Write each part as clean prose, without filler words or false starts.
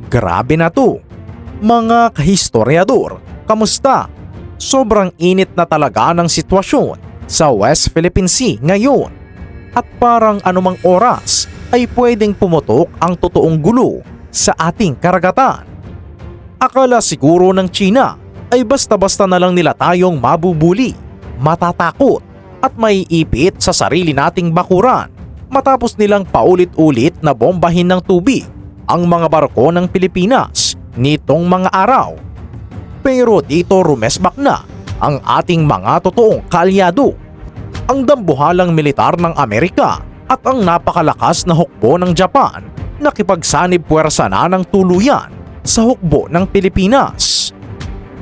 Grabe na to. Mga kahistoryador, kamusta? Sobrang init na talaga ng sitwasyon sa West Philippine Sea ngayon. At parang anumang oras ay pwedeng pumutok ang totoong gulo sa ating karagatan. Akala siguro ng China ay basta-basta na lang nila tayong mabubuli, matatakot at maiipit sa sarili nating bakuran matapos nilang paulit-ulit na bombahin ng tubig ang mga barko ng Pilipinas nitong mga araw. Pero dito rumesbak na ang ating mga totoong kaalyado, ang dambuhalang militar ng Amerika at ang napakalakas na hukbo ng Japan na kipagsanib puwersa na ng tuluyan sa hukbo ng Pilipinas.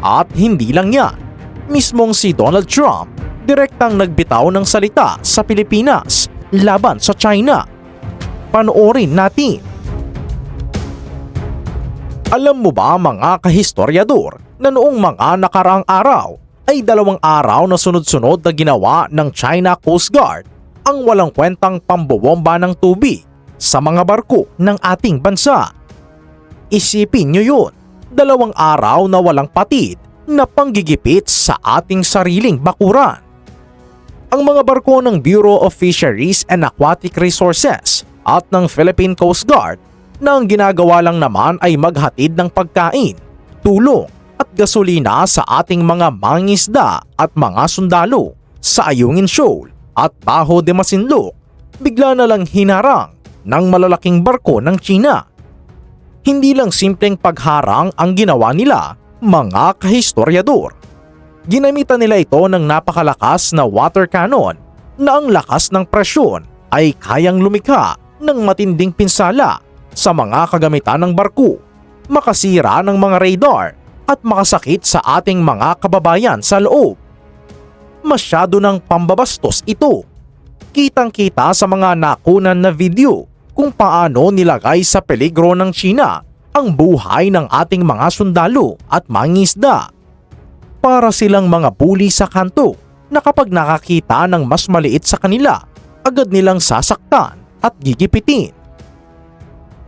At hindi lang yan, mismong si Donald Trump direktang nagbitaw ng salita sa Pilipinas laban sa China. Panoorin natin. Alam mo ba mga kahistoryador na noong mga nakaraang araw ay 2 araw na sunod-sunod na ginawa ng China Coast Guard ang walang kwentang pambobomba ng tubig sa mga barko ng ating bansa. Isipin nyo yun, 2 araw na walang patid na panggigipit sa ating sariling bakuran. Ang mga barko ng Bureau of Fisheries and Aquatic Resources at ng Philippine Coast Guard na ang ginagawa lang naman ay maghatid ng pagkain, tulong at gasolina sa ating mga mangingisda at mga sundalo sa Ayungin Shoal at Baho de Masinloc, bigla na lang hinarang ng malalaking barko ng China. Hindi lang simpleng pagharang ang ginawa nila, mga kahistoryador. Ginamitan nila ito ng napakalakas na water cannon na ang lakas ng presyon ay kayang lumikha ng matinding pinsala sa mga kagamitan ng barko, makasira ng mga radar at makasakit sa ating mga kababayan sa loob. Masyado ng pambabastos ito. Kitang-kita sa mga nakunan na video kung paano nilagay sa peligro ng China ang buhay ng ating mga sundalo at mangingisda. Para silang mga bully sa kanto na kapag nakakita ng mas maliit sa kanila, agad nilang sasaktan at gigipitin.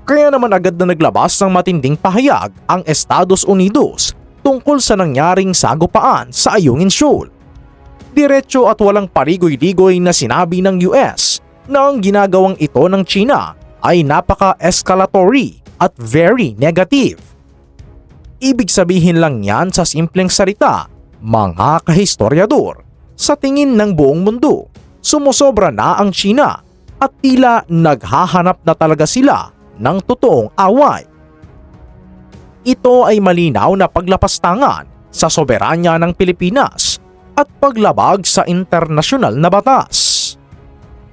Kaya naman agad na naglabas ng matinding pahayag ang Estados Unidos tungkol sa nangyaring sagupaan sa Ayungin Shoal. Diretso at walang parigoy-ligoy na sinabi ng US na ang ginagawang ito ng China ay napaka-escalatory at very negative. Ibig sabihin lang yan sa simpleng salita, mga kahistoryador, sa tingin ng buong mundo, sumusobra na ang China at tila naghahanap na talaga sila ng totoong away. Ito ay malinaw na paglapastangan sa soberanya ng Pilipinas at paglabag sa internasyonal na batas.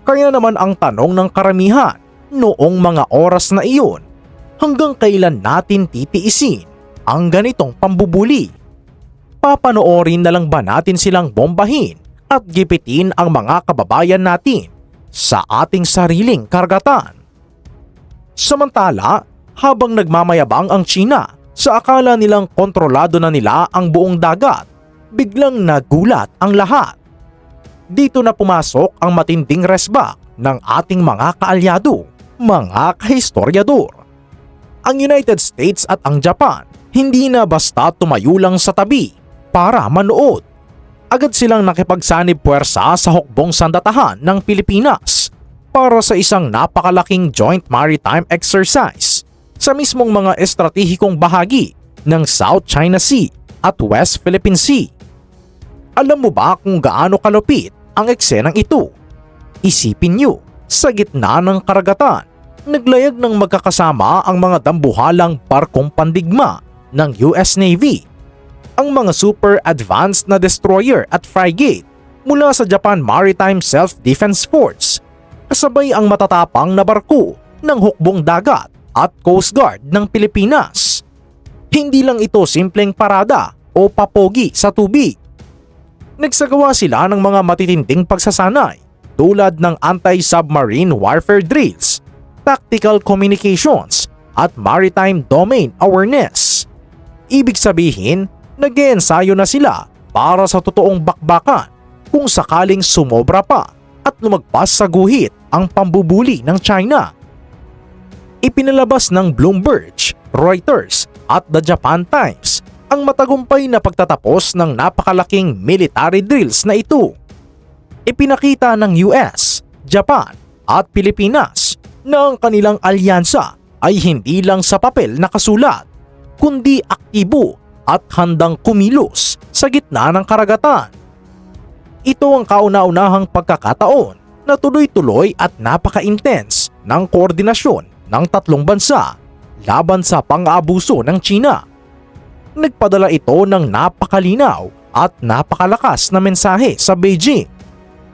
Kaya naman ang tanong ng karamihan noong mga oras na iyon, hanggang kailan natin titiisin ang ganitong pambubuli? Papanoorin na lang ba natin silang bombahin at gipitin ang mga kababayan natin sa ating sariling karagatan? Samantala, habang nagmamayabang ang China sa akala nilang kontrolado na nila ang buong dagat, biglang nagulat ang lahat. Dito na pumasok ang matinding resbak ng ating mga kaalyado, mga kahistoryador. Ang United States at ang Japan hindi na basta tumayo lang sa tabi para manood. Agad silang nakipagsanib puwersa sa hukbong sandatahan ng Pilipinas para sa isang napakalaking joint maritime exercise sa mismong mga estratehikong bahagi ng South China Sea at West Philippine Sea. Alam mo ba kung gaano kalupit ang eksenang ito? Isipin nyo, sa gitna ng karagatan, naglayag ng magkakasama ang mga dambuhalang barkong pandigma ng US Navy, ang mga super advanced na destroyer at frigate mula sa Japan Maritime Self-Defense Force, kasabay ang matatapang na barko ng hukbong dagat at Coast Guard ng Pilipinas. Hindi lang ito simpleng parada o papogi sa tubig. Nagsagawa sila ng mga matitinding pagsasanay tulad ng anti-submarine warfare drills, tactical communications at maritime domain awareness. Ibig sabihin, nag-eensayo na sila para sa totoong bakbakan kung sakaling sumobra pa at lumagpas sa guhit ang pambubuli ng China. Ipinalabas ng Bloomberg Reuters at The Japan Times ang matagumpay na pagtatapos ng napakalaking military drills na ito. Ipinakita ng US, Japan at Pilipinas na ang kanilang alyansa ay hindi lang sa papel nakasulat, kundi aktibo at handang kumilos sa gitna ng karagatan. Ito ang kauna-unahang pagkakataon na tuloy-tuloy at napaka-intense ng koordinasyon ng tatlong bansa laban sa pang-aabuso ng China. Nagpadala ito ng napakalinaw at napakalakas na mensahe sa Beijing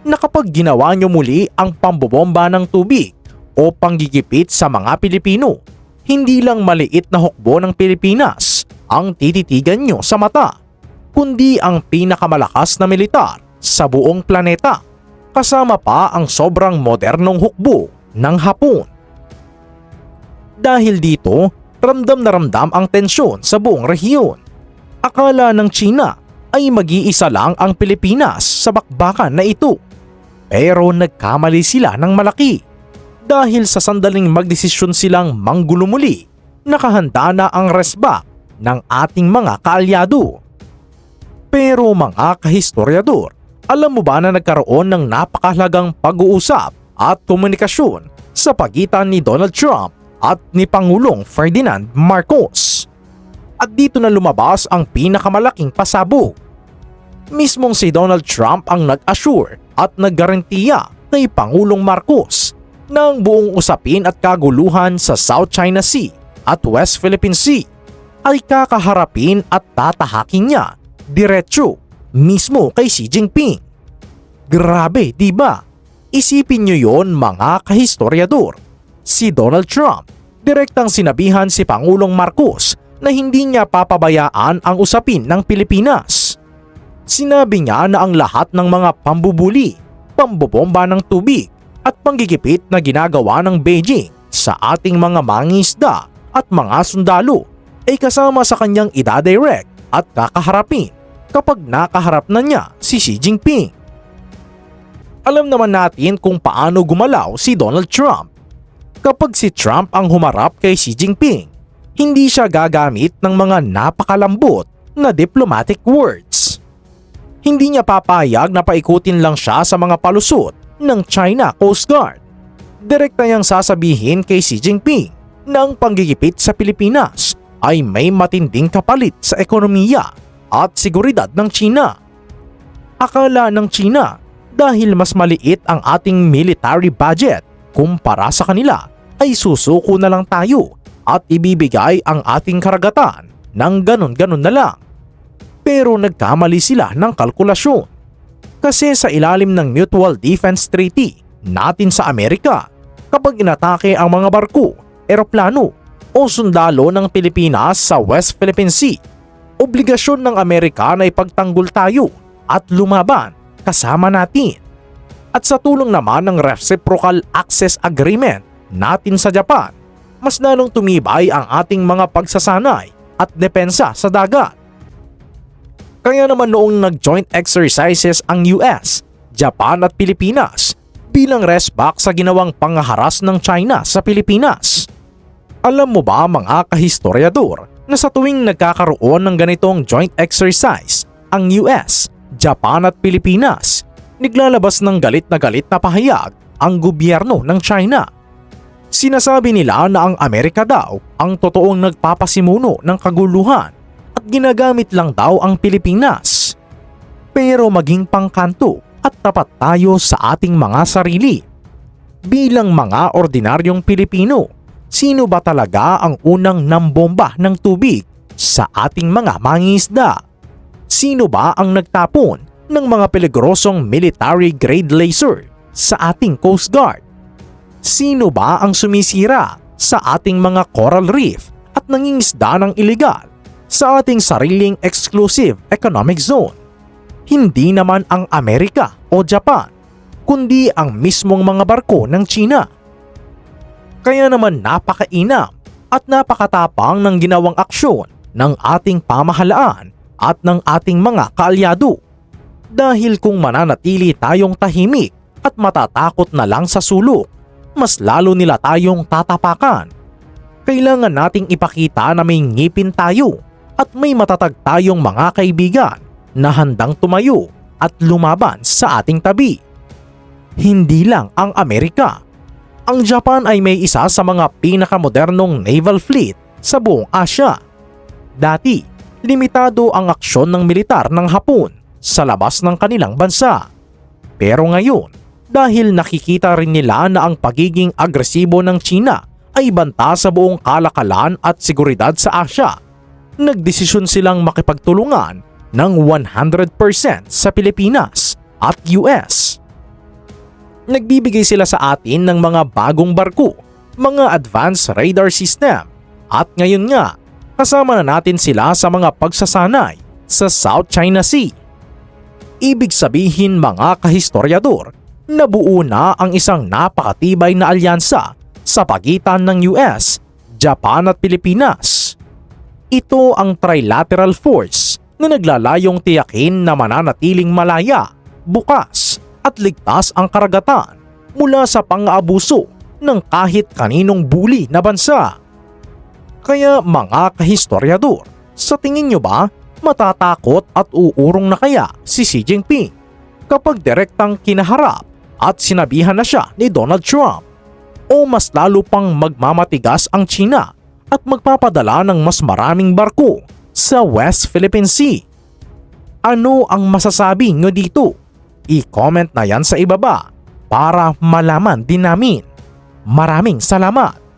na kapag ginawa nyo muli ang pambobomba ng tubig o panggigipit sa mga Pilipino, hindi lang maliit na hukbo ng Pilipinas ang tititigan nyo sa mata, kundi ang pinakamalakas na militar sa buong planeta, kasama pa ang sobrang modernong hukbo ng Hapon. Dahil dito, ramdam na ramdam ang tensyon sa buong rehiyon. Akala ng China ay mag-iisa lang ang Pilipinas sa bakbakan na ito. Pero nagkamali sila ng malaki dahil sa sandaling magdesisyon silang manggulo muli, nakahanda na ang resback ng ating mga kaalyado. Pero mga kahistoryador, alam mo ba na nagkaroon ng napakahalagang pag-uusap at komunikasyon sa pagitan ni Donald Trump at ni Pangulong Ferdinand Marcos? At dito na lumabas ang pinakamalaking pasabog. Mismong si Donald Trump ang nag-assure at naggarantiya kay Pangulong Marcos na ang buong usapin at kaguluhan sa South China Sea at West Philippine Sea ay kakaharapin at tatahakin niya diretso mismo kay Xi Jinping. Grabe, di ba? Isipin nyo yon mga kahistoryador. Si Donald Trump, direktang sinabihan si Pangulong Marcos na hindi niya papabayaan ang usapin ng Pilipinas. Sinabi niya na ang lahat ng mga pambubuli, pambobomba ng tubig at panggigipit na ginagawa ng Beijing sa ating mga mangingisda at mga sundalo ay kasama sa kanyang idadirect at kakaharapin kapag nakaharap na niya si Xi Jinping. Alam naman natin kung paano gumalaw si Donald Trump. Kapag si Trump ang humarap kay Xi Jinping, hindi siya gagamit ng mga napakalambot na diplomatic words. Hindi niya papayag na paikutin lang siya sa mga palusot ng China Coast Guard. Direkta niyang sasabihin kay Xi Jinping na ang panggigipit sa Pilipinas ay may matinding kapalit sa ekonomiya at seguridad ng China. Akala ng China dahil mas maliit ang ating military budget kumpara sa kanila ay susuko na lang tayo at ibibigay ang ating karagatan ng ganon-ganon na lang. Pero nagkamali sila ng kalkulasyon. Kasi sa ilalim ng Mutual Defense Treaty natin sa Amerika, kapag inatake ang mga barko, eroplano o sundalo ng Pilipinas sa West Philippine Sea, obligasyon ng Amerika na ipagtanggol tayo at lumaban kasama natin. At sa tulong naman ng Reciprocal Access Agreement natin sa Japan, mas lalong tumibay ang ating mga pagsasanay at depensa sa dagat. Kaya naman noong nag-joint exercises ang US, Japan at Pilipinas bilang resback sa ginawang pangharas ng China sa Pilipinas. Alam mo ba mga kahistoryador na sa tuwing nagkakaroon ng ganitong joint exercise, ang US, Japan at Pilipinas, naglalabas ng galit na pahayag ang gobyerno ng China. Sinasabi nila na ang Amerika daw ang totoong nagpapasimuno ng kaguluhan at ginagamit lang daw ang Pilipinas. Pero maging pangkanto at tapat tayo sa ating mga sarili. Bilang mga ordinaryong Pilipino, sino ba talaga ang unang nambomba ng tubig sa ating mga mangingisda? Sino ba ang nagtapon ng mga peligrosong military-grade laser sa ating Coast Guard? Sino ba ang sumisira sa ating mga coral reef at nangingisda ng iligal sa ating sariling exclusive economic zone? Hindi naman ang Amerika o Japan, kundi ang mismong mga barko ng China. Kaya naman napakainam at napakatapang ng ginawang aksyon ng ating pamahalaan at ng ating mga kaalyado. Dahil kung mananatili tayong tahimik at matatakot na lang sa sulok, mas lalo nila tayong tatapakan. Kailangan nating ipakita na may ngipin tayo at may matatag tayong mga kaibigan na handang tumayo at lumaban sa ating tabi. Hindi lang ang Amerika. Ang Japan ay may isa sa mga pinakamodernong naval fleet sa buong Asya. Dati, limitado ang aksyon ng militar ng Hapon sa labas ng kanilang bansa. Pero ngayon, dahil nakikita rin nila na ang pagiging agresibo ng China ay banta sa buong kalakalan at seguridad sa Asya, nagdesisyon silang makipagtulungan ng 100% sa Pilipinas at US. Nagbibigay sila sa atin ng mga bagong barko, mga advanced radar system, at ngayon nga, kasama na natin sila sa mga pagsasanay sa South China Sea. Ibig sabihin mga kahistoryador, nabuo na ang isang napakatibay na alyansa sa pagitan ng US, Japan at Pilipinas. Ito ang trilateral force na naglalayong tiyakin na mananatiling malaya, bukas at ligtas ang karagatan mula sa pang-aabuso ng kahit kaninong bully na bansa. Kaya mga kahistoryador, sa tingin nyo ba matatakot at uurong na kaya si Xi Jinping kapag direktang kinaharap at sinabihan na siya ni Donald Trump? O mas lalo pang magmamatigas ang China at magpapadala ng mas maraming barko sa West Philippine Sea? Ano ang masasabi nyo dito? I-comment na yan sa ibaba para malaman din namin. Maraming salamat!